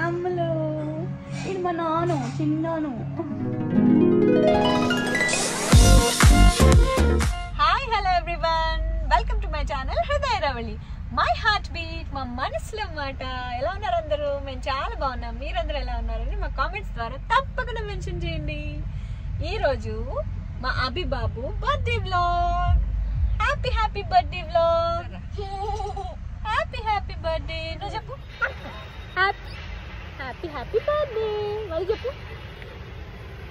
అమ్మలో ఇది మా నాను చిన్నాను. Hi hello everyone, welcome to my channel Hrudaya Ravali. My heart beat, మా మనసులో మాట. ఎలా ఉన్నారు అందరూ? మేము చాలా బాగున్నాం. మీరందరూ ఎలా ఉన్నారని మా కామెంట్స్ ద్వారా తప్పకుండా మెన్షన్ చేయండి. ఈరోజు మా అభి బాబు birthday vlog. Happy happy birthday vlog. Happy happy birthday. నువ్వు చెప్పు హ్యాపీ హ్యాపీ హ్యాపీ బర్త్డే. మరి చెప్పు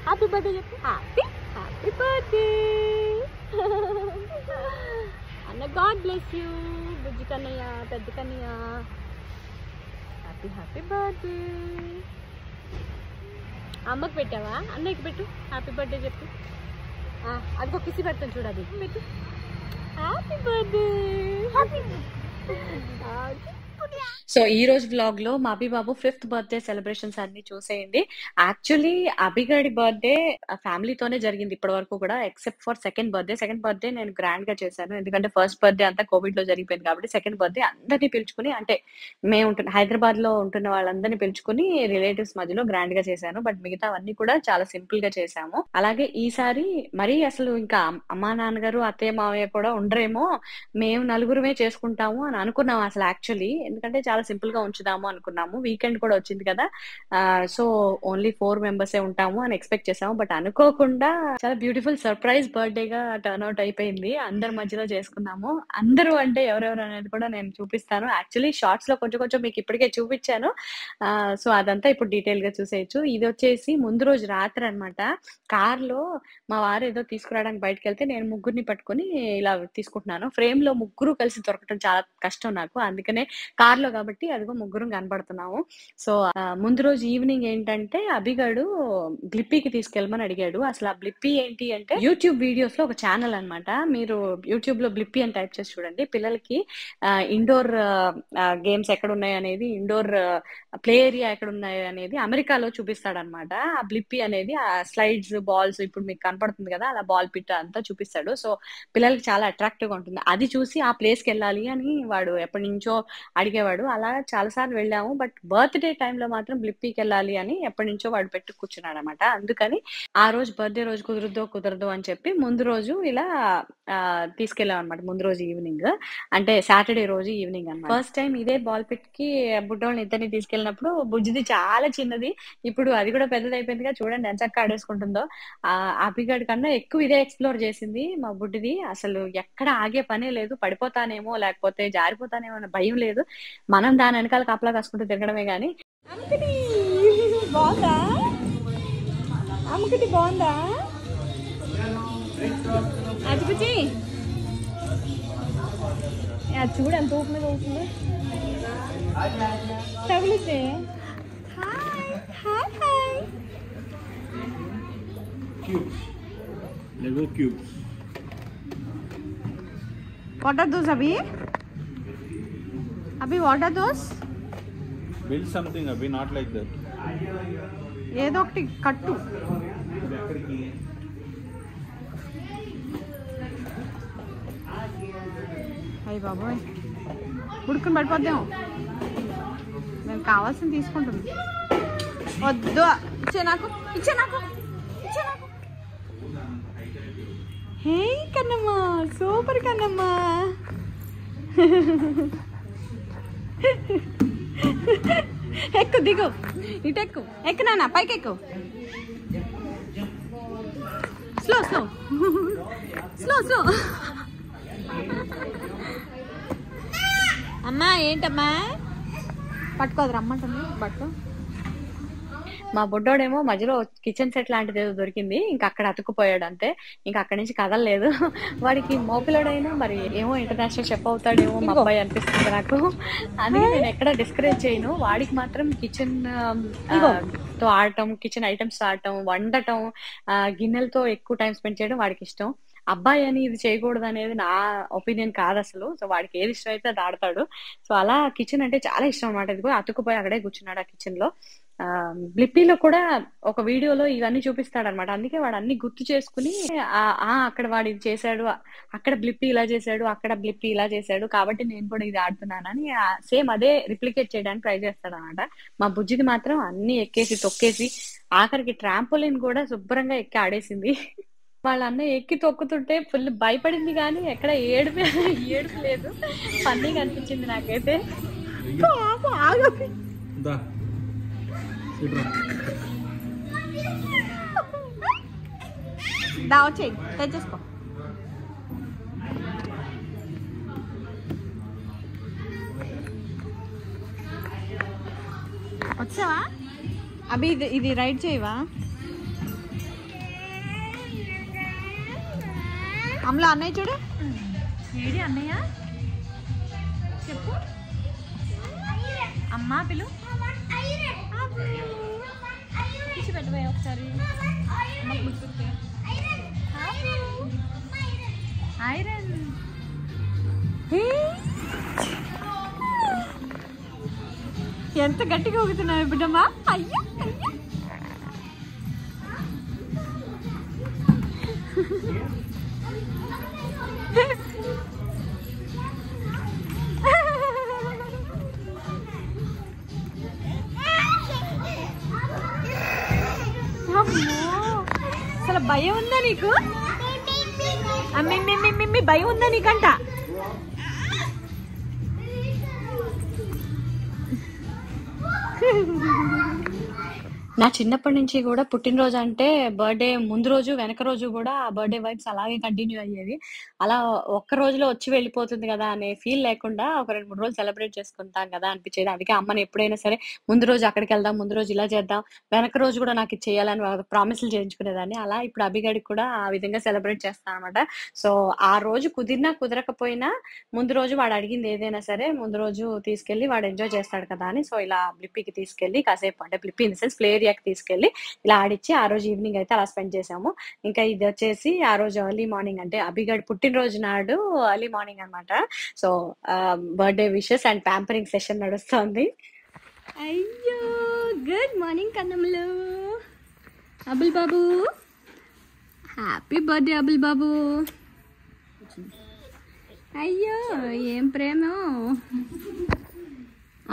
హ్యాపీ బర్త్డే చెప్పు. హ్యాపీ హ్యాపీ బర్త్డే అన్న. గాడ్ బ్లెస్ యూ బుజ్జి కన్నయ్య, పెద్ద కన్నయ్య. Happy happy birthday. అమ్మకి పెట్టావా? అన్నయ్యకి పెట్టు. హ్యాపీ బర్త్డే చెప్పు. అదిగో కిసి పెడతాను చూడు. అది పెట్టు. Happy birthday. సో ఈ రోజు వ్లాగ్ లో మా అభి బాబు 5th బర్త్డే సెలబ్రేషన్స్ అన్ని చూసేయండి. యాక్చువల్లీ అభిగాడి బర్త్డే ఫ్యామిలీతోనే జరిగింది ఇప్పటి వరకు కూడా, ఎక్సెప్ట్ ఫర్ సెకండ్ బర్త్డే నేను గ్రాండ్ గా చేశాను. ఎందుకంటే ఫస్ట్ బర్త్డే అంతా కోవిడ్ లో జరిగిపోయింది కాబట్టి సెకండ్ బర్త్డే అందరినీ పిలుచుకుని, అంటే మేము హైదరాబాద్ లో ఉంటున్న వాళ్ళందరినీ పిలుచుకుని రిలేటివ్స్ మధ్యలో గ్రాండ్ గా చేశాను. బట్ మిగతావన్నీ కూడా చాలా సింపుల్ గా చేశాము. అలాగే ఈసారి మరీ అసలు ఇంకా అమ్మా నాన్నగారు అత్తయ్య మావయ్య కూడా ఉండరేమో, మేము నలుగురమే చేసుకుంటాము అని అనుకున్నాము అసలు యాక్చువల్లీ. ఎందుకంటే చాలా సింపుల్ గా ఉంచుదాము అనుకున్నాము. వీకెండ్ కూడా వచ్చింది కదా, సో ఓన్లీ 4 మెంబర్సే ఉంటాము అని ఎక్స్పెక్ట్ చేసాము. బట్ అనుకోకుండా చాలా బ్యూటిఫుల్ సర్ప్రైజ్ బర్త్డే గా టర్న్ అవుట్ అయిపోయింది. అందరి మధ్యలో చేసుకున్నాము. అందరూ అంటే ఎవరెవరు అనేది కూడా నేను చూపిస్తాను. యాక్చువల్లీ షార్ట్స్ లో కొంచెం కొంచెం మీకు ఇప్పటికే చూపించాను. సో అదంతా ఇప్పుడు డీటెయిల్ గా చూసేయచ్చు. ఇది వచ్చేసి ముందు రోజు రాత్రి అనమాట. కార్ లో మా వారు ఏదో తీసుకురావడానికి బయటకు వెళ్తే నేను ముగ్గురిని పట్టుకుని ఇలా తీసుకుంటున్నాను. ఫ్రేమ్ లో ముగ్గురు కలిసి దొరకటం చాలా కష్టం నాకు, అందుకనే కార్ లో కాబట్టి అదిగో ముగ్గురం కనబడుతున్నాము. సో ముందు రోజు ఈవినింగ్ ఏంటంటే అభిగాడు బ్లిప్పీకి తీసుకెళ్ళమని అడిగాడు. అసలు ఆ బ్లిప్పీ ఏంటి అంటే యూట్యూబ్ వీడియోస్ లో ఒక ఛానల్ అనమాట. మీరు యూట్యూబ్ లో బ్లిప్పీ అని టైప్ చేసి చూడండి. పిల్లలకి ఇండోర్ గేమ్స్ ఎక్కడ ఉన్నాయి అనేది, ఇండోర్ ప్లే ఏరియా ఎక్కడ ఉన్నాయి అనేది అమెరికాలో చూపిస్తాడనమాట. ఆ బ్లిప్పీ అనేది ఆ స్లైడ్స్, బాల్స్ ఇప్పుడు మీకు కనపడుతుంది కదా, అలా బాల్ పిట్ అంతా చూపిస్తాడు. సో పిల్లలకి చాలా అట్రాక్టివ్ గా ఉంటుంది. అది చూసి ఆ ప్లేస్ కి వెళ్ళాలి అని వాడు ఎప్పటి నుంచో అడిగేవాడు. అలా చాలా సార్లు వెళ్ళాము. బట్ బర్త్డే టైంలో మాత్రం బ్లిప్పీకి వెళ్ళాలి అని ఎప్పటి నుంచో వాడు పెట్టు కూర్చున్నాడు అనమాట. అందుకని ఆ రోజు బర్త్డే రోజు కుదరదు అని చెప్పి ముందు రోజు ఇలా తీసుకెళ్ళాం అనమాట. ముందు రోజు ఈవినింగ్ అంటే సాటర్డే రోజు ఈవినింగ్ అనమాట. ఫస్ట్ టైం ఇదే బాల్ పిట్ కి బుడ్డోళ్ళని ఇద్దరిని తీసుకెళ్ళినప్పుడు బుజ్జిది చాలా చిన్నది, ఇప్పుడు అది కూడా పెద్దది అయిపోయిందిగా. చూడండి ఎంత చక్కగా ఆడేసుకుంటుందో. అభిగడ్ కన్నా ఎక్కువ ఇదే ఎక్స్ప్లోర్ చేసింది మా బుడ్డిది. అసలు ఎక్కడ ఆగే పనే లేదు. పడిపోతానేమో లేకపోతే జారిపోతానేమో అన్న భయం లేదు. మనం దాని వెనకాల కాపలా కాసుకుంటూ తిరగడమే గానీ. అమ్మకటి బాగుందా? అమ్మకటి బాగుందా? అచ్చిపుచ్చి చూడు ఎంత ఊపు మీద ఊపుంది. తగిలితే hi hi hi. Lego cubes. What are those, Abhi? Abhi, what are those? Build something, Abhi, not like that. ఏదో ఒకటి కట్టు. అయ్యి బాబోయ్, ఉడుకుని పడిపోద్దాం. మేము కావాల్సింది తీసుకుంటుంది. వద్దు, ఇచ్చే నాకు. హే కన్నమ్మ, సూపర్ కన్నమ్మ. ఎక్కు, దిగు, ఇటు ఎక్కు. నాన్న పైకి ఎక్కు. Slow slow slow slow. అమ్మా ఏంటమ్మా? పట్టుకోదు, రమ్మంటుంది పట్టుకో. మా బుడ్డోడేమో మధ్యలో కిచెన్ సెట్ లాంటిది ఏదో దొరికింది, ఇంకా అక్కడ అతుక్కుపోయాడు అంతే. ఇంకా అక్కడి నుంచి కదలలేదు. వాడికి మోపిలోడైనా మరి ఏమో ఇంటర్నేషనల్ షెఫ్ అవుతాడేమో మా అబ్బాయి అనిపిస్తుంది నాకు. అందుకే నేను ఎక్కడ డిస్కరేజ్ చేయను. వాడికి మాత్రం కిచెన్ తో ఆడటం, కిచెన్ ఐటమ్స్ ఆడటం, వండటం, గిన్నెలతో ఎక్కువ టైం స్పెండ్ చేయడం వాడికి ఇష్టం. అబ్బాయి అని ఇది చేయకూడదు అనేది నా ఒపీనియన్ కాదు అసలు. సో వాడికి ఏది ఇష్టం అయితే అది ఆడతాడు. సో అలా కిచెన్ అంటే చాలా ఇష్టం అనమాట. ఇదిగో అతుక్కుపోయి అక్కడే కూర్చున్నాడు ఆ కిచెన్ లో. బ్లిప్పీలో కూడా ఒక వీడియోలో ఇవన్నీ చూపిస్తాడనమాట. అందుకే వాడు అన్ని గుర్తు చేసుకుని అక్కడ వాడు ఇది చేశాడు, అక్కడ బ్లిప్పీ ఇలా చేశాడు, అక్కడ బ్లిప్పీ ఇలా చేశాడు, కాబట్టి నేను కూడా ఇది ఆడుతున్నానని సేమ్ అదే రిప్లికేట్ చేయడానికి ట్రై చేస్తాడు అనమాట. మా బుజ్జిది మాత్రం అన్ని ఎక్కేసి తొక్కేసి ఆఖరికి ట్రాంపోలిన్ కూడా శుభ్రంగా ఎక్కి ఆడేసింది. వాళ్ళ అన్నయ్య ఎక్కి తొక్కుతుంటే ఫుల్ భయపడింది, కానీ ఎక్కడ ఏడుపు ఏడుపు లేదు. ఫన్నీగా అనిపించింది నాకైతే. దా ఇట్రా. దా వచ్చేయి, తెచ్చేసుకో. వచ్చావా అభి? ఇది రైడ్ చేయవా? అమ్మలో అన్నయ్య చూడు. ఏడి అన్నయ్య చెప్పు. అమ్మా పిలు తీసి పెట్టబోయా ఒకసారి. అమ్మకు గుర్తుంటే ఐరన్. ఎంత గట్టిగా ఊగుతున్నావు బిడ్డమ్మా. అయ్యో అయ్యో. అసలు భయం ఉందా నీకు? భయం ఉందా నీకంట? నా చిన్నప్పటి నుంచి కూడా పుట్టినరోజు అంటే బర్త్డే ముందు రోజు వెనక రోజు కూడా ఆ బర్త్డే వైబ్స్ అలాగే కంటిన్యూ అయ్యేది. అలా ఒక్క రోజులో వచ్చి వెళ్ళిపోతుంది కదా అనే ఫీల్ లేకుండా ఒక 2-3 రోజులు సెలబ్రేట్ చేసుకుంటాం కదా అనిపించేది. అందుకే అమ్మని ఎప్పుడైనా సరే ముందు రోజు అక్కడికి వెళ్దాం, ముందు రోజు ఇలా చేద్దాం, వెనక రోజు కూడా నాకు ఇది చేయాలని ప్రామిస్లు చేయించుకునేదాన్ని. అలా ఇప్పుడు అభిగడికి కూడా ఆ విధంగా సెలబ్రేట్ చేస్తాను అనమాట. సో ఆ రోజు కుదిరినా కుదరకపోయినా ముందు రోజు వాడు అడిగింది ఏదైనా సరే ముందు రోజు తీసుకెళ్లి వాడు ఎంజాయ్ చేస్తాడు కదా అని. సో ఇలా బ్లిప్పీకి తీసుకెళ్లి కాసేపు, అంటే బ్లిప్పీ ఇన్ ద సెన్స్ ప్లే ఏరియాకి తీసుకెళ్లి ఇలా ఆడిచ్చి ఆ రోజు ఈవినింగ్ అయితే అలా స్పెండ్ చేసాము. ఇంకా ఇది వచ్చేసి ఆ రోజు ఎర్లీ మార్నింగ్, అంటే అభిగడ్ పుట్టినరోజు నాడు ఎర్లీ మార్నింగ్ అనమాట. So birthday wishes and pampering session నడుస్తుంది. అయ్యో గుడ్ మార్నింగ్ కన్నమ్మలు. అబుల్ బాబు హ్యాపీ బర్త్డే అబుల్ బాబు. అయ్యో ఏం ప్రేమ.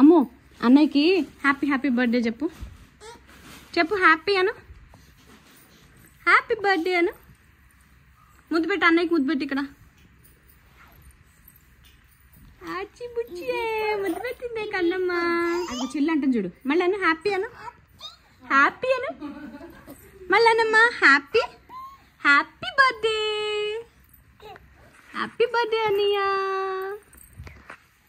అమ్మో అన్నయ్యకి హ్యాపీ హ్యాపీ బర్త్డే చెప్పు. చెప్పు హ్యాపీ అను, హ్యాపీ బర్త్డే అను. ముద్దు పెట్టి అన్నయ్యకి ముద్దు పెట్టి ఇక్కడ. ఆచి బుచ్చి ముద్దు పెట్టిందే కన్నమ్మ. అది చెల్లి అంటుంది చూడు. మళ్ళీ అను హ్యాపీ అను, హ్యాపీ అను. మళ్ళీ అనమ్మా happy happy birthday, happy birthday అన్నయ్య.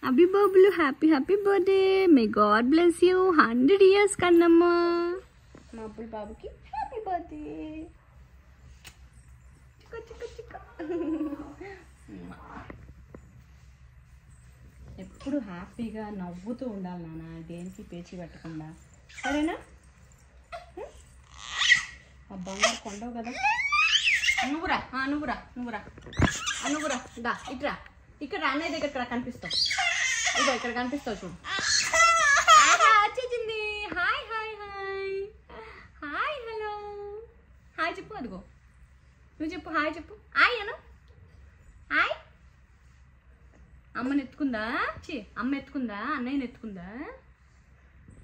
అభి బాబులు happy happy birthday. May God bless you 100 years కన్నమ్మ. మా అబ్బుల్ బాబుకి హ్యాపీ బర్త్డే. చిక్క చిక్క చిక్క. ఎప్పుడు హ్యాపీగా నవ్వుతూ ఉండాలి నాన్న, దేనికి పేచి పెట్టకుండా, సరేనా? ఆ బంగారు కొండవు కదా. నువ్వురా నువ్వురా నువ్వురా నువ్వురా. దా ఇట్రా, ఇక్కడ అన్నయ్య దగ్గర కనిపిస్తావు. ఇదో ఇక్కడ కనిపిస్తావు చూడు. వచ్చేసింది. Hi hi hi hi hello hi చెప్పు. అదిగో నువ్వు చెప్పు హాయ్ చెప్పు. హాయ్ అను. హాయ్. అమ్మని ఎత్తుకుందా? అమ్మ ఎత్తుకుందా? అన్నయ్యని ఎత్తుకుందా?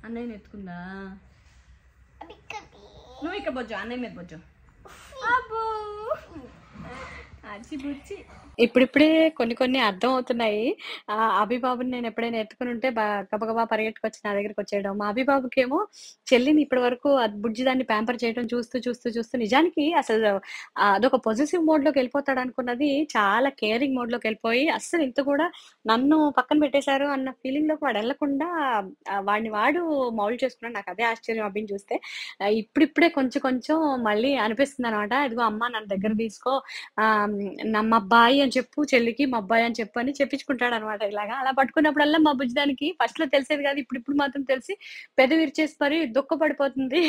అన్నయ్యని ఎత్తుకుందా? నువ్వు ఇక్కడ బొజ్జు, అన్నయ్య మీద బొజ్జు. అబ్బో అచ్చి బుచ్చి. ఇప్పుడిప్పుడే కొన్ని అర్థం అవుతున్నాయి. అభిబాబుని నేను ఎప్పుడైనా ఎత్తుకుని ఉంటే గబగబా పరిగెట్టుకొచ్చి నా దగ్గరికి వచ్చేయడం. మా అభిబాబుకేమో చెల్లిని ఇప్పటి వరకు బుజ్జిదాన్ని ప్యాంపర్ చేయడం చూస్తూ నిజానికి అసలు అదొక పొజిటివ్ మోడ్ లోకి వెళ్ళిపోతాడు అనుకున్నది చాలా కేరింగ్ మోడ్ లోకి వెళ్ళిపోయి అస్సలు ఇంత కూడా నన్ను పక్కన పెట్టేశారు అన్న ఫీలింగ్ లోకి వాడు వెళ్లకుండా వాడిని వాడు మౌల్డ్ చేసుకున్నాడు. నాకు అదే ఆశ్చర్యం అభిని చూస్తే. ఇప్పుడిప్పుడే కొంచెం మళ్ళీ అనిపిస్తుంది అనమాట. ఇదిగో అమ్మ నన్ను దగ్గర తీసుకో, మా అబ్బాయి అని చెప్పు చెల్లికి, మా అబ్బాయి అని చెప్పు అని చెప్పించుకుంటాడనమాట ఇలాగా. అలా పట్టుకున్నప్పుడల్లా మా బుజ్జిదానికి ఫస్ట్‌లో తెలిసేది కాదు. ఇప్పుడిప్పుడు మాత్రం తెలిసి పెదవి విరిచేసి మరి దుఃఖపడిపోతుంది.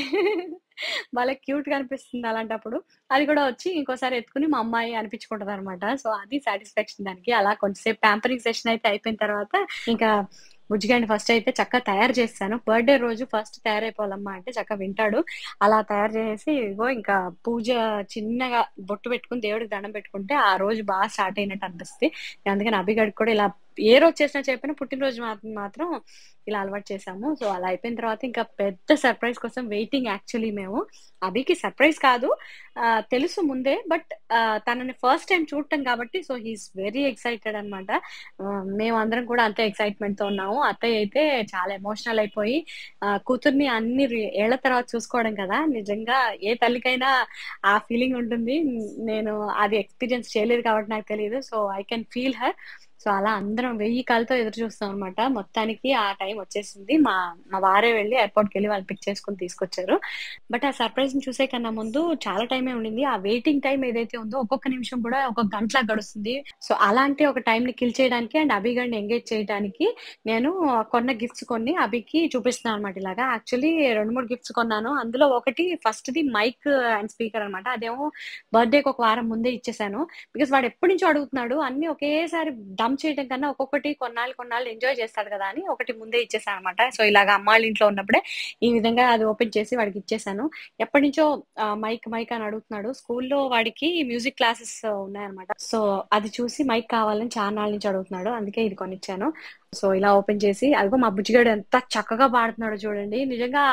భలే క్యూట్‌గా అనిపిస్తుంది అలాంటప్పుడు. అది కూడా వచ్చి ఇంకోసారి ఎత్తుకొని మా అమ్మాయి అనిపించుకుంటదనమాట. సో, అది సాటిస్ఫాక్షన్ దానికి. అలా కొంచెంసేపు పాంపరింగ్ సెషన్ అయితే అయిపోయిన తర్వాత ఇంకా బుజ్జిగాడిని ఫస్ట్ అయితే చక్కగా తయారు చేసేసాను. బర్త్‌డే రోజు ఫస్ట్ తయారైపోవాలమ్మా అంటే చక్కగా వింటాడు. అలా తయారు చేసేసి ఇగో ఇంకా పూజ చిన్నగా బొట్టు పెట్టుకొని దేవుడికి దండం పెట్టుకుంటే ఆ రోజు బాగా స్టార్ట్ అయినట్టు అనిపిస్తది. అందుకని అభిగాడికి కూడా ఇలా ఏ రోజు చేసినా చెప్పినా పుట్టినరోజు మాత్రం ఇలా అలవాటు చేశాము. సో, అలా అయిపోయిన తర్వాత ఇంకా పెద్ద సర్ప్రైజ్ కోసం వెయిటింగ్ యాక్చువల్లీ మేము. అభికి సర్ప్రైజ్ కాదు తెలుసు ముందే. బట్ తనని ఫస్ట్ టైమ్ చూడటం కాబట్టి so, he is very excited అనమాట. మేమందరం కూడా అంతే ఎక్సైట్‌మెంట్‌తో ఉన్నాము. అత్తయ్య అయితే చాలా ఎమోషనల్ అయిపోయి కూతుర్ని అన్ని ఏళ్ల తర్వాత చూసుకోవడం కదా! నిజంగా ఏ తల్లికైనా ఆ ఫీలింగ్ ఉంటుంది. నేను అది ఎక్స్‌పీరియన్స్ చేయలేదు కాబట్టి నాకు తెలీదు. So, I can feel her. So, అలా అందరం 1000 కళ్ళతో ఎదురు చూస్తాం అనమాట. మొత్తానికి ఆ టైం వచ్చేసింది. మా మా వారే వెళ్లి ఎయిర్‌పోర్ట్‌కెళ్ళి వాళ్ళు పిక్ చేసుకొని తీసుకొచ్చారు. బట్ ఆ సర్ప్రైజ్‌ని చూసే కన్నా ముందు చాలా టైమే ఉండింది. ఆ వెయిటింగ్ టైమ్ ఏదైతే ఉందో ఒక్కొక్క నిమిషం కూడా ఒక గంటలా గడుస్తుంది. సో, అలాంటి ఒక టైమ్‌ని కిల్ చేయడానికి అండ్ అభి గాడిని ఎంగేజ్ చేయడానికి నేను కొన్న గిఫ్ట్స్ కొన్ని అభికి చూపిస్తున్నాను అనమాట ఇలాగా. యాక్చువల్లీ 2, 3 గిఫ్ట్స్ కొన్నాను. అందులో ఒకటి ఫస్ట్‌ది మైక్ అండ్ స్పీకర్ అనమాట. అదేమో బర్త్‌డేకి ఒక వారం ముందే ఇచ్చేసాను. బికాజ్ వాడు ఎప్పటినుంచో అడుగుతున్నాడు. అన్నీ ఒకేసారి డంప్ చేయడం కన్నా ఒక్కొక్కటి కొన్నాళ్ళు ఎంజాయ్ చేస్తాడు కదా అని ఒకటి ముందే ఇచ్చేసాను అనమాట. సో, ఇలాగ అమ్మాళ్ళ ఇంట్లో ఉన్నప్పుడే ఈ విధంగా అది ఓపెన్ చేసి వాడికి ఇచ్చేసాను. ఎప్పటినుంచో మైక్ అని అడుగుతున్నాడు. స్కూల్లో వాడికి మ్యూజిక్ క్లాసెస్ ఉన్నాయన్నమాట. సో, అది చూసి మైక్ కావాలని చాన్నాళ్ళ నుంచి అడుగుతున్నాడు. అందుకే ఇది కొనిచ్చాను. సో, ఇలా ఓపెన్ చేసి అదిగో మా బుజ్జిగాడు ఎంత చక్కగా పాడుతున్నాడో చూడండి. నిజంగా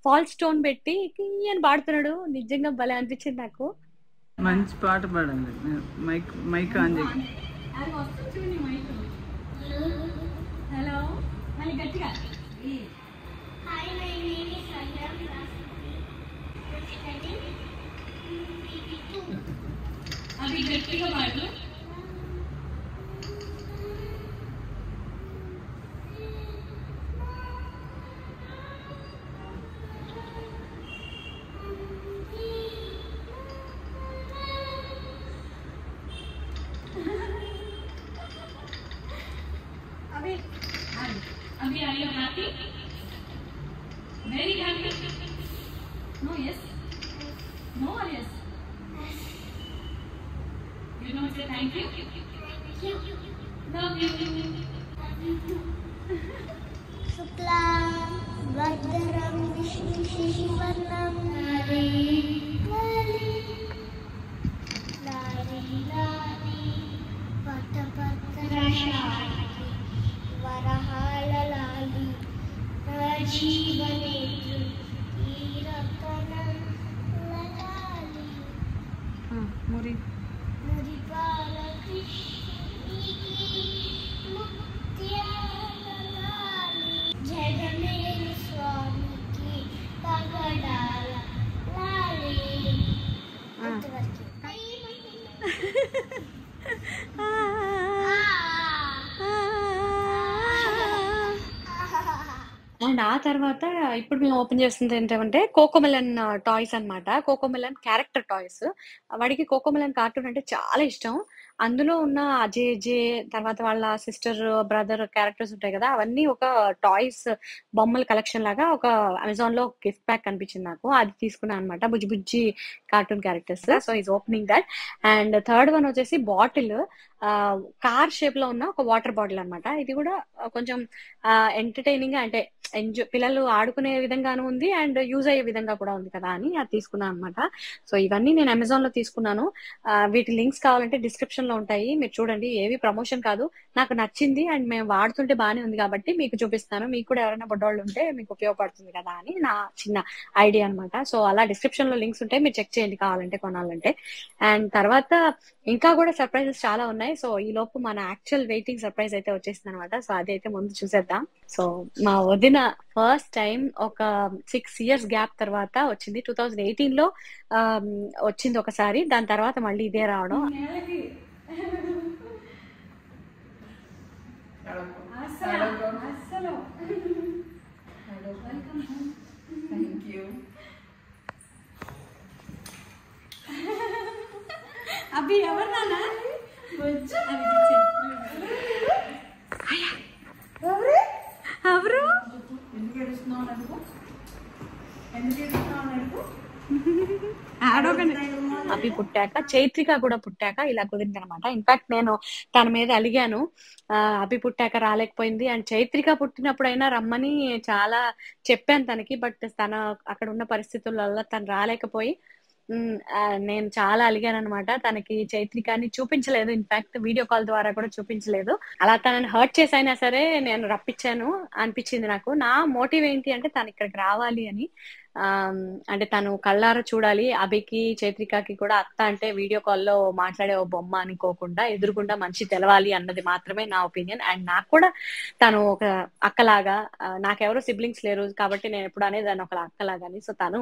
ఫాల్స్ టోన్ పెట్టి కియ్యి అని పాడుతున్నాడు. నిజంగా భలే అనిపించింది నాకు. మంచి పాట పాడండి. మైక్ ఆన్ చేయండి. అది వస్తుంది చూడండి మైక్. హలో మళ్ళీ గట్టిగా. Hi, my name is Sandra from studying PP2. అది గట్టిగా పాడు. Abhi, are you happy? Very happy. No, yes. No or yes? You know say thank you. Love you. Shuklam Vardharam Vishnu Shashivarnam Lali Vatapatra Varahalalali Rajivanetru Iratanam Lalali Muri. Muripala Krishniki Muktiyalalali Jagameni Swamiki Pagadala Lali అంతవరకు and ఆ తర్వాత ఇప్పుడు మేము open చేస్తుంది ఏంటంటే Cocomelon toys అన్నమాట. Cocomelon character toys. వాడికి Cocomelon cartoon అంటే చాలా ఇష్టం. అందులో ఉన్న అజయ్ తర్వాత వాళ్ళ సిస్టర్, బ్రదర్ క్యారెక్టర్స్ ఉంటాయి కదా! అవన్నీ ఒక టాయ్స్ బొమ్మల కలెక్షన్ లాగా ఒక అమెజాన్‌లో గిఫ్ట్ ప్యాక్ కనిపించింది నాకు. అది తీసుకున్నాను అన్నమాట. బుజ్జి బుజ్జి cartoon characters. So, is opening that. And third one వచ్చేసి బాటిల్ కార్ షేప్ లో ఉన్న ఒక వాటర్ బాటిల్ అన్నమాట. ఇది కూడా కొంచెం ఎంటర్‌టైనింగ్‌గా అంటే పిల్లలు ఆడుకునే విధంగాను ఉంది అండ్ యూజ్ అయ్యే విధంగా కూడా ఉంది కదా అని అది తీసుకున్నాను అన్నమాట. సో, ఇవన్నీ నేను అమెజాన్‌లో తీసుకున్నాను. వీటి లింక్స్ కావాలంటే డిస్క్రిప్షన్‌లో ఉంటాయి. మీరు చూడండి. ఏవి ప్రమోషన్ కాదు. నాకు నచ్చింది అండ్ మేము వాడుతుంటే బానే ఉంది కాబట్టి మీకు చూపిస్తాను. మీకు కూడా ఎవరైనా బుడ్డోళ్ళు ఉంటే మీకు ఉపయోగపడుతుంది కదా అని నా చిన్న ఐడియా అన్నమాట. సో, అలా డిస్క్రిప్షన్‌లో లింక్స్ ఉంటాయి. మీరు చెక్ చేయండి కావాలంటే కొనాలంటే. అండ్ తర్వాత ఇంకా కూడా సర్ప్రైజెస్ చాలా ఉన్నాయి. సో, ఈ లోపు మన యాక్చువల్ వెయిటింగ్ సర్ప్రైజ్ అయితే వచ్చేసిందన్నమాట. సో, అదైతే ముందు చూసేద్దాం. సో, మా వదిన ఫస్ట్ టైం ఒక 6 ఇయర్స్ గ్యాప్ తర్వాత వచ్చింది. 2018లో వచ్చింది ఒకసారి. దాని తర్వాత మళ్ళీ ఇదే రావడం. అభి అభి ఎవరు నాన్న ఎవరు ఆడోకండి. అభి పుట్టాక చైత్రిక కూడా పుట్టాక ఇలా కుదిరింది అనమాట. ఇన్ఫాక్ట్ నేను తన మీద అలిగాను, అభి పుట్టాక రాలేకపోయింది అండ్ చైత్రిక పుట్టినప్పుడైనా రమ్మని చాలా చెప్పాను తనకి. బట్ తన అక్కడ ఉన్న పరిస్థితుల వల్ల తను రాలేకపోయి నేను చాలా అలిగాను అనమాట. తనకి చైత్రికాని చూపించలేదు, ఇన్ఫాక్ట్ వీడియో కాల్ ద్వారా కూడా చూపించలేదు. అలా తనని హర్ట్ చేసైనా సరే నేను రప్పించాను అనిపించింది నాకు. నా మోటివ్ ఏంటి అంటే తను ఇక్కడికి రావాలి అని. అంటే తను కళ్ళారా చూడాలి, అభికి చైత్రికకి కూడా అత్త అంటే వీడియో కాల్లో మాట్లాడే ఓ బొమ్మ అనుకోకుండా ఎదురుకుండా మంచి తెలవాలి అన్నది మాత్రమే నా ఒపీనియన్. అండ్ నాకు కూడా తను ఒక అక్కలాగా, నాకెవరో సిబ్లింగ్స్ లేరు కాబట్టి నేను ఎప్పుడు అనేదాన్ని ఒక అక్కలాగాని. సో తను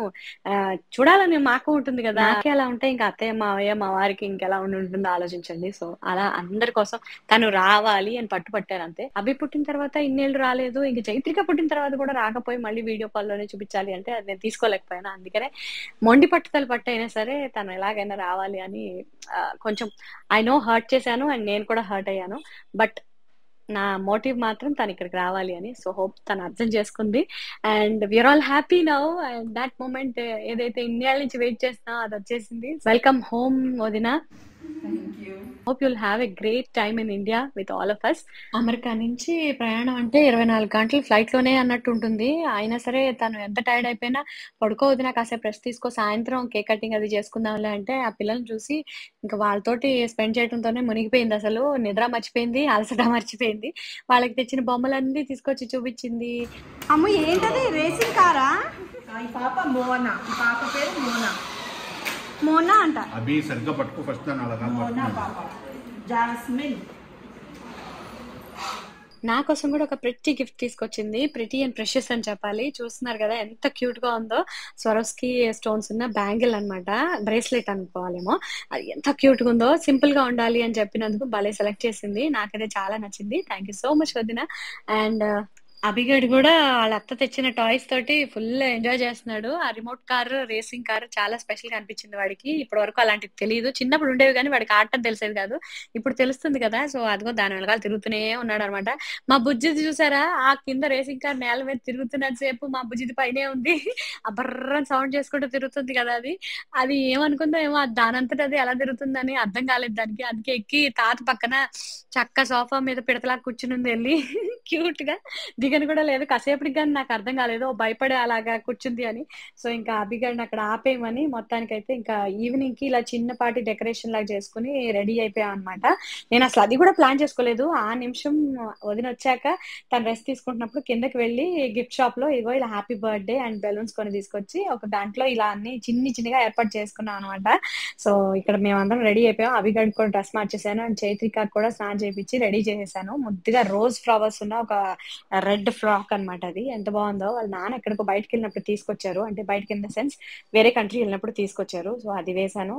చూడాలని మాకు ఉంటుంది కదా, నాకే అలా ఉంటే ఇంకా అత్తయ్య మావయ్య మా వారికి ఇంకెలా ఉంటుందో ఆలోచించండి. సో అలా అందరి కోసం తను రావాలి అని పట్టుపట్టారు అంతే. అభి పుట్టిన తర్వాత ఇన్నేళ్ళు రాలేదు, ఇంక చైత్రిక పుట్టిన తర్వాత కూడా రాకపోయి మళ్ళీ వీడియో కాల్లోనే చూపించాలి అంటే అది తీసుకోలేకపోయినా. అందుకనే మొండి పట్టుదల పట్టైనా సరే తను ఎలాగైనా రావాలి అని కొంచెం ఐ నో హర్ట్ చేశాను అండ్ నేను కూడా హర్ట్ అయ్యాను. బట్ నా మోటివ్ మాత్రం తను ఇక్కడికి రావాలి అని. సో హోప్ తను అర్థం చేసుకుంది and we are all happy now. And that moment ఏదైతే ఇండియా నుంచి వెయిట్ చేస్తున్నా అది వచ్చేసింది. వెల్కమ్ హోమ్ వదినా. Hope you'll have a great time in India with all of us. America నుంచి ప్రయాణం అంటే 24 గంటలు ఫ్లైట్ లోనే అన్నట్టు ఉంటుంది. అయినా సరే తను ఎంత టైర్డ్ అయిపోయినా పడుకోవద్దు, నాకు కాసేపు రెస్ట్ తీసుకో, సాయంత్రం కేక్ కటింగ్ అది చేసుకుందాంలే అంటే ఆ పిల్లల్ని చూసి ఇంకా వాళ్ళతోటి స్పెండ్ చేయడంతోనే మునిగిపోయింది. అసలు నిద్ర మర్చిపోయింది, అలసట మర్చిపోయింది. వాళ్ళకి తెచ్చిన బొమ్మలన్నీ తీసుకొచ్చి చూపించింది. అమ్మ ఏంటది రేసింగ్ కారా? ఈ పాప మోనా, ఈ పాప పేరు మోనా. మోనా అంట. అభి సరిగ్గా పట్టుకో ఫస్ట్ దాన్ని అలా కాదు మోనా పాప. జాస్మిన్. నా కోసం కూడా ఒక ప్రిటీ గిఫ్ట్ తీసుకొచ్చింది. ప్రిటీ అండ్ ప్రెషియస్ అని చెప్పాలి. చూస్తున్నారు కదా ఎంత క్యూట్ గా ఉందో. స్వరోస్కి స్టోన్స్ ఉన్న బ్యాంగిల్ అనమాట, బ్రేస్లెట్ అనుకోవాలేమో. అది ఎంత క్యూట్ గా ఉందో. సింపుల్ గా ఉండాలి అని చెప్పినందుకు భలే సెలెక్ట్ చేసింది. నాకైతే చాలా నచ్చింది. థ్యాంక్ యూ సో మచ్ వదిన. అండ్ అభిగడ్ కూడా వాళ్ళ అత్త తెచ్చిన టాయ్స్ తోటి ఫుల్ ఎంజాయ్ చేస్తున్నాడు. ఆ రిమోట్ కార్, రేసింగ్ కార్ చాలా స్పెషల్ గా అనిపించింది వాడికి. ఇప్పటి వరకు అలాంటివి తెలియదు, చిన్నప్పుడు ఉండేవి కానీ వాడికి ఆడటం తెలిసేది కాదు, ఇప్పుడు తెలుస్తుంది కదా. సో అదిగో దాని వెనకాల తిరుగుతూనే ఉన్నాడు అనమాట. మా బుజ్జిది చూసారా, ఆ కింద రేసింగ్ కార్ నేల మీద తిరుగుతున్నది సేపు మా బుజ్జిది పైనే ఉంది. ఆ బర్రని సౌండ్ చేసుకుంటూ తిరుగుతుంది కదా, అది ఏమనుకుందో ఏమో, దానంతట అది ఎలా తిరుగుతుందని అర్థం కాలేదు దానికి. అందుకే ఎక్కి తాత పక్కన చక్క సోఫా మీద పిడతలా కూర్చుని ఉంది వెళ్ళి. క్యూట్ గా దిగని కూడా లేదు కాసేపటికి, కానీ నాకు అర్థం కాలేదు భయపడే అలాగా కూర్చుంది అని. సో ఇంకా అభిగడ్ని అక్కడ ఆపేయమని మొత్తానికైతే ఇంకా ఈవినింగ్ కి ఇలా చిన్నపాటి డెకరేషన్ లాగా చేసుకుని రెడీ అయిపోయాం అనమాట. నేను అసలు అది కూడా ప్లాన్ చేసుకోలేదు. ఆ నిమిషం వదిన వచ్చాక తను రెస్ట్ తీసుకుంటున్నప్పుడు కిందకి వెళ్ళి గిఫ్ట్ షాప్ లో ఇగో ఇలా హ్యాపీ బర్త్డే అండ్ బెలూన్స్ కొని తీసుకొచ్చి ఒక దాంట్లో ఇలా అన్ని చిన్నగా ఏర్పాటు చేసుకున్నాం అనమాట. సో ఇక్కడ మేమందరం రెడీ అయిపోయాం. అభిగడ్ కూడా డ్రెస్ మార్చేసాను అండ్ చైత్రిక కూడా స్నానం చేయించి రెడీ చేసేసాను. ముద్దుగా రోజ్ ఫ్లవర్స్ ఉన్న ఒక రెడ్ ఫ్రాక్ అనమాట. అది ఎంత బాగుందో. వాళ్ళ నాన్న ఎక్కడికో బయటకు వెళ్ళినప్పుడు తీసుకొచ్చారు, అంటే బయటకి ఇన్ ద సెన్స్ వేరే కంట్రీ వెళ్ళినప్పుడు తీసుకొచ్చారు. సో అది వేసాను.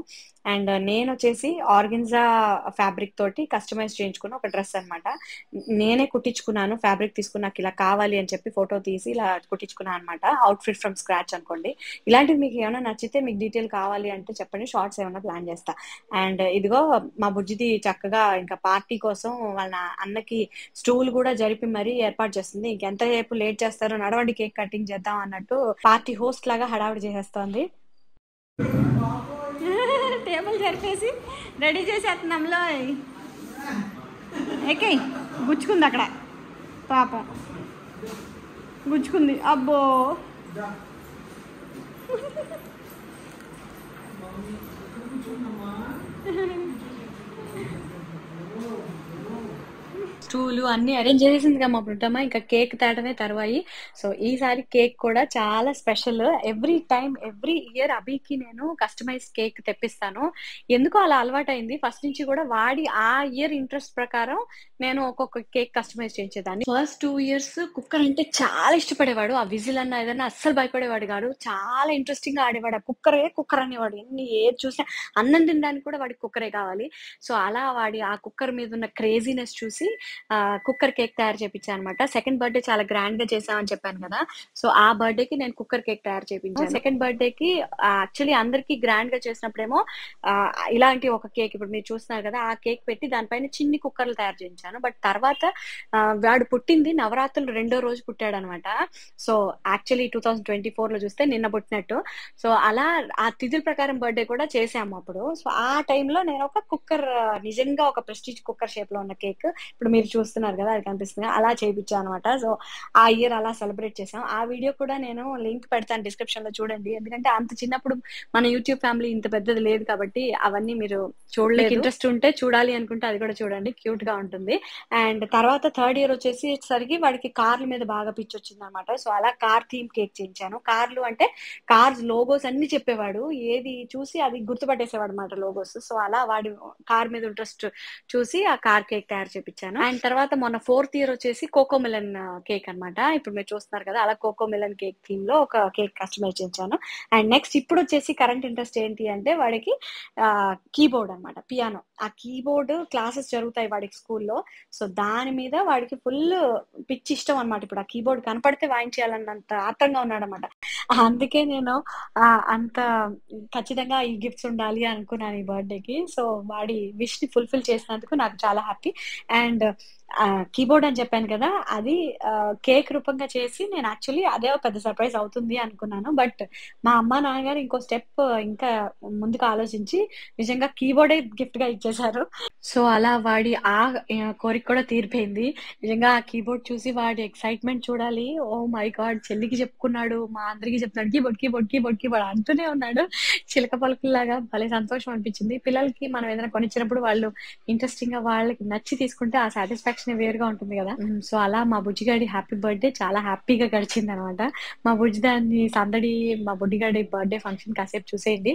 అండ్ నేను వచ్చేసి ఆర్గెన్జా ఫ్యాబ్రిక్ తోటి కస్టమైజ్ చేయించుకున్న ఒక డ్రెస్ అనమాట. నేనే కుట్టించుకున్నాను. ఫ్యాబ్రిక్ తీసుకుని నాకు ఇలా కావాలి అని చెప్పి ఫోటో తీసి ఇలా కుట్టించుకున్నాను అనమాట. అవుట్ఫిట్ ఫ్రమ్ స్క్రాచ్ అనుకోండి. ఇలాంటివి మీకు ఏమైనా నచ్చితే, మీకు డీటెయిల్ కావాలి అంటే చెప్పండి, షార్ట్స్ ఏమైనా ప్లాన్ చేస్తా. అండ్ ఇదిగో మా బుజ్జిది చక్కగా ఇంకా పార్టీ కోసం వాళ్ళ అన్నకి స్టూల్ కూడా జరిపి మరీ ఏర్పాటు చేస్తుంది. ఇంకెంతసేపు లేట్ చేస్తారో, నడవండి కేక్ కటింగ్ చేద్దాం అన్నట్టు పార్టీ హోస్ట్ లాగా హడావిడి చేసేస్తోంది. Table జరిపేసి ready చేసేస్తున్నాంలో. ఎక్కి గుచ్చుకుంది అక్కడ, పాపం గుచ్చుకుంది. అబ్బో స్టూలు అన్ని అరేంజ్ చేసేసింది కదా మా బుడ్డమ్మ. ఇంకా కేక్ తేటమే తర్వాయి. సో ఈసారి కేక్ కూడా చాలా స్పెషల్. ఎవ్రీ ఇయర్ అభికి నేను కస్టమైజ్ కేక్ తెప్పిస్తాను. ఎందుకో అలా అలవాటైంది. ఫస్ట్ నుంచి కూడా వాడి ఆ ఇయర్ ఇంట్రెస్ట్ ప్రకారం నేను ఒక్కొక్క కేక్ కస్టమైజ్ చేయించేదాన్ని. ఫస్ట్ 2 years కుక్కర్ అంటే చాలా ఇష్టపడేవాడు. ఆ విజిల్ అన్న ఏదన్నా అస్సలు భయపడేవాడు కాదు. చాలా ఇంట్రెస్టింగ్ గా ఆడేవాడు. ఆ కుక్కర్ అనేవాడు. ఏది చూసినా అన్నం తినడానికి కూడా వాడికి కుక్కరే కావాలి. సో అలా వాడి ఆ కుక్కర్ మీద ఉన్న క్రేజీనెస్ చూసి కుక్కర్ కేక్ తయారు చేపించాను అనమాట. సెకండ్ బర్త్డే చాలా గ్రాండ్ గా చేసామని చెప్పాను కదా, సో ఆ బర్త్డేకి నేను కుక్కర్ కేక్ తయారు చేపించాను. సెకండ్ బర్త్డేకి యాక్చువల్లీ అందరికి గ్రాండ్ గా చేసినప్పుడేమో ఇలాంటి ఒక కేక్ ఇప్పుడు మీరు చూస్తున్నారు కదా, ఆ కేక్ పెట్టి దానిపైన చిన్ని కుక్కర్లు తయారు చేయించాను. బట్ తర్వాత వాడు పుట్టింది నవరాత్రులు 2వ రోజు పుట్టాడు అనమాట. సో యాక్చువల్లీ 2024 లో చూస్తే నిన్న పుట్టినట్టు. సో అలా ఆ తిథుల ప్రకారం బర్త్డే కూడా చేసాము అప్పుడు. సో ఆ టైంలో నేను ఒక కుక్కర్, నిజంగా ఒక ప్రెస్టీజ్ కుక్కర్ షేప్ లో ఉన్న కేక్ ఇప్పుడు మీరు చూస్తున్నారు కదా, అది కనిపిస్తుంది, అలా చేయించాను అనమాట. సో ఆ ఇయర్ అలా సెలబ్రేట్ చేసాం. ఆ వీడియో కూడా నేను లింక్ పెడతాను డిస్క్రిప్షన్ లో, చూడండి. ఎందుకంటే అంత చిన్నప్పుడు మన యూట్యూబ్ ఫ్యామిలీ ఇంత పెద్దది లేదు కాబట్టి అవన్నీ మీరు చూడలేదు. ఇంట్రెస్ట్ ఉంటే చూడాలి అనుకుంటే అది కూడా చూడండి, క్యూట్ గా ఉంటుంది. అండ్ తర్వాత థర్డ్ ఇయర్ వచ్చేసరికి వాడికి కార్ల మీద బాగా పిచ్చి వచ్చింది అనమాట. సో అలా కార్ థీమ్ కేక్ చేయించాను. కార్లు అంటే కార్స్ లోగోస్ అన్ని చెప్పేవాడు, ఏది చూసి అది గుర్తుపట్టేసేవాడు అనమాట లోగోస్. సో అలా వాడి కార్ మీద ఇంట్రెస్ట్ చూసి ఆ కార్ కేక్ తయారు చేపించాను. అండ్ తర్వాత మొన్న 4th ఇయర్ వచ్చేసి కోకో మిలన్ కేక్ అనమాట. ఇప్పుడు మీరు చూస్తున్నారు కదా, అలా కోకో మిలన్ కేక్ థీమ్ లో ఒక కేక్ కస్టమైజ్ చేయించాను. అండ్ నెక్స్ట్ ఇప్పుడు వచ్చేసి కరెంట్ ఇంట్రెస్ట్ ఏంటి అంటే వాడికి కీబోర్డ్ అనమాట, పియానో. ఆ కీబోర్డ్ క్లాసెస్ జరుగుతాయి వాడికి స్కూల్లో. సో దాని మీద వాడికి ఫుల్ పిచ్చి ఇష్టం అనమాట. ఇప్పుడు ఆ కీబోర్డ్ కనపడితే వాయించేయాలన్నంత ఆత్రంగా ఉన్నాడు అనమాట. అందుకే నేను అంత ఖచ్చితంగా ఈ గిఫ్ట్స్ ఉండాలి అనుకున్నాను ఈ బర్త్డేకి. సో వాడి విష్ ని ఫుల్ఫిల్ చేసినందుకు నాకు చాలా హ్యాపీ. అండ్ కీబోర్డ్ అని చెప్పాను కదా, అది కేక్ రూపంగా చేసి నేను యాక్చువల్లీ అదే ఒక పెద్ద సర్ప్రైజ్ అవుతుంది అనుకున్నాను. బట్ మా అమ్మ నాన్నగారు ఇంకో స్టెప్ ఇంకా ముందుకు ఆలోచించి నిజంగా కీబోర్డే గిఫ్ట్ గా ఇచ్చేశారు. సో అలా వాడి ఆ కోరిక కూడా తీరిపోయింది. నిజంగా ఆ కీబోర్డ్ చూసి వాడి ఎక్సైట్మెంట్ చూడాలి. ఓ మై గాడ్, చెల్లికి చెప్పుకున్నాడు, మా అందరికి చెప్తున్నాడు కీబోర్డ్ కీబోర్డ్ కీబోర్డ్ కీబోర్డ్ అంటూనే ఉన్నాడు. చిలక పలుకుల్లాగా భలే సంతోషం అనిపించింది. పిల్లలకి మనం ఏదైనా కొనిచ్చినప్పుడు వాళ్ళు ఇంట్రెస్టింగ్ గా వాళ్ళకి నచ్చి తీసుకుంటే ఆ సాటిస్ఫాక్షన్ వేరుగా ఉంటుంది కదా. సో అలా మా బుజ్జిగాడి హ్యాపీ బర్త్డే చాలా హ్యాపీగా గడిచింది అనమాట. మా బుజ్జిదాన్ని సందడి, మా బుడ్డిగాడి బర్త్డే ఫంక్షన్ కాసేపు చూసేయండి.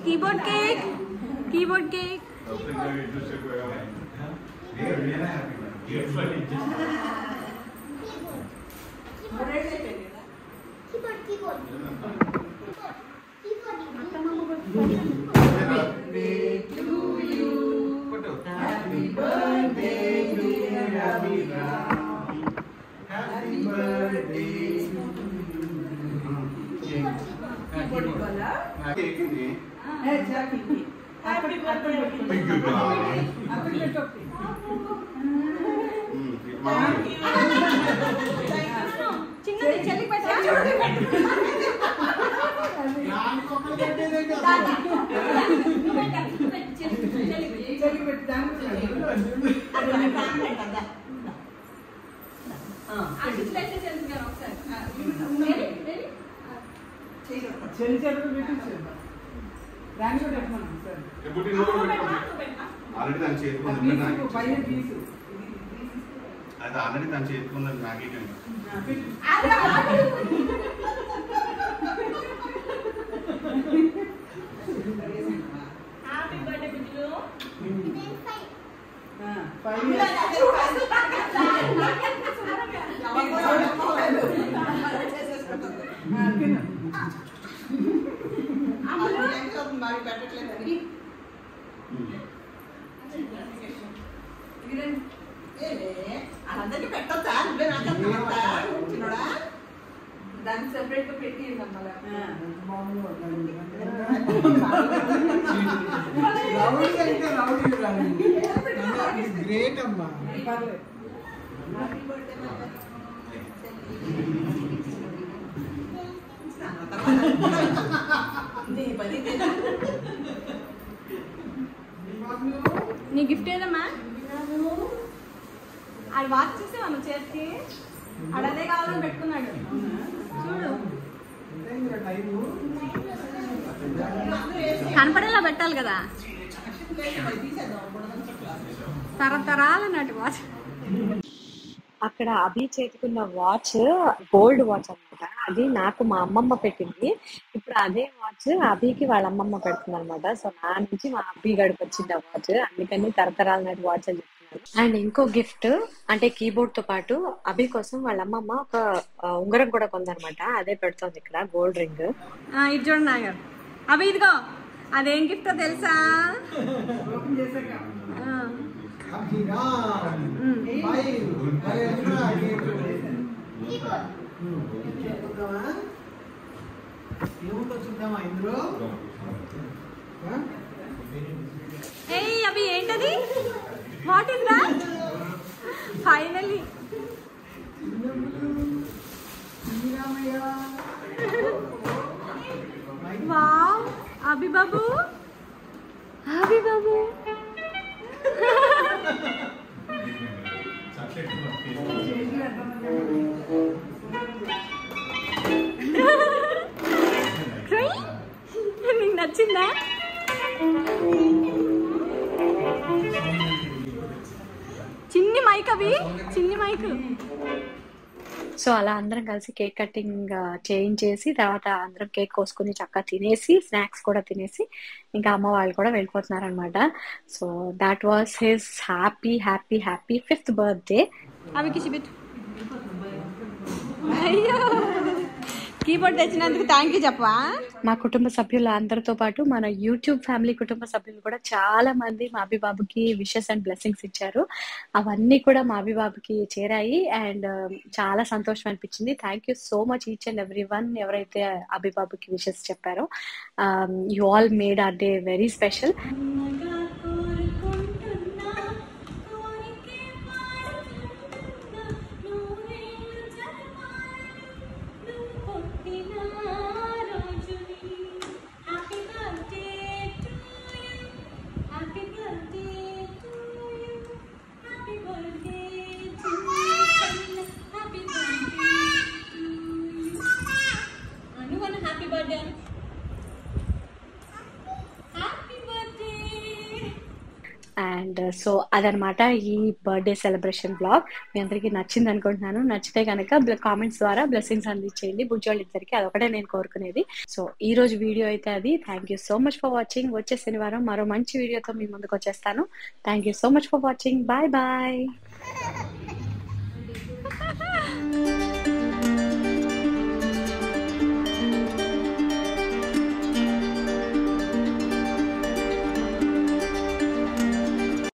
Keyboard cake, keyboard cake. చిన్నది చెల్లి ఆల్రెడీ తను చేతుకుందని నాకే హ్యాపీ బర్త్డే బిడ్డలు. అందరికి పెట్టొచ్చా? దానికి సెపరేట్ గా పెట్టి గ్రేట్ అమ్మా. నీ గిఫ్ట్ ఏదమ్మా? అది వాచ్ చూసావా నువ్వు చేతికి? అడదే కావాలని పెట్టుకున్నాడు చూడు. కనపడేలా పెట్టాలి కదా, తరతరాల నాటి వాచ్. అక్కడ అభి చేతికున్న వాచ్ గోల్డ్ వాచ్ అనమాట. అది నాకు మా అమ్మమ్మ పెట్టింది. ఇప్పుడు అదే వాచ్ అభికి వాళ్ళ అమ్మమ్మ పెడుతుంది అనమాట. సో నా నుంచి మా అభి గడికి వచ్చింది ఆ వాచ్, అందుకని తరతరాల నాటి వాచ్ అని చెప్తున్నాను. అండ్ ఇంకో గిఫ్ట్ అంటే కీబోర్డ్ తో పాటు అభి కోసం వాళ్ళ అమ్మమ్మ ఒక ఉంగరం కూడా కొందనమాట. అదే పెడుతోంది ఇక్కడ, గోల్డ్ రింగ్. ఇది చూడండి నాగారు. అవి ఇదిగో అదేం గిఫ్టో తెలుసా? ఏయ్ అవి ఏంటది? What is that? Finally wow, Abhi బాబు, అభి బాబు. నీకు నచ్చిందా? చిన్ని మైక్, అవి చిన్ని మైక్. సో అలా అందరం కలిసి కేక్ కటింగ్ చేయించేసి తర్వాత అందరం కేక్ కోసుకుని చక్కగా తినేసి స్నాక్స్ కూడా తినేసి ఇంకా అమ్మ వాళ్ళు కూడా వెళ్ళిపోతున్నారు అనమాట. So that was his happy happy happy 5th birthday. అవి కిసిబెట్టు. అయ్యో, కీబోర్డ్ తెచ్చినందుకు థ్యాంక్ యూ చెప్పవా? మా కుటుంబ సభ్యులు అందరితో పాటు మన యూట్యూబ్ ఫ్యామిలీ కుటుంబ సభ్యులు కూడా చాలా మంది మా అభి బాబుకి విషెస్ అండ్ బ్లెస్సింగ్స్ ఇచ్చారు. అవన్నీ కూడా మా అభి బాబుకి చేరాయి అండ్ చాలా సంతోషం అనిపించింది. Thank you so much each and every one ఎవరైతే అభి బాబుకి విషెస్ చెప్పారో. You all made our day very special. And so అదనమాట ఈ బర్త్డే సెలబ్రేషన్ బ్లాగ్. మీ అందరికీ నచ్చింది అనుకుంటున్నాను. నచ్చితే కనుక కామెంట్స్ ద్వారా బ్లెస్సింగ్స్ అందించేయండి బుజ్జోళ్ళిద్దరికి, అదొకటే నేను కోరుకునేది. సో ఈ రోజు వీడియో అయితే అది. Thank you so much for watching. వచ్చే శనివారం మరో మంచి వీడియోతో మీ ముందుకు వచ్చేస్తాను. Thank you so much for watching. Bye bye.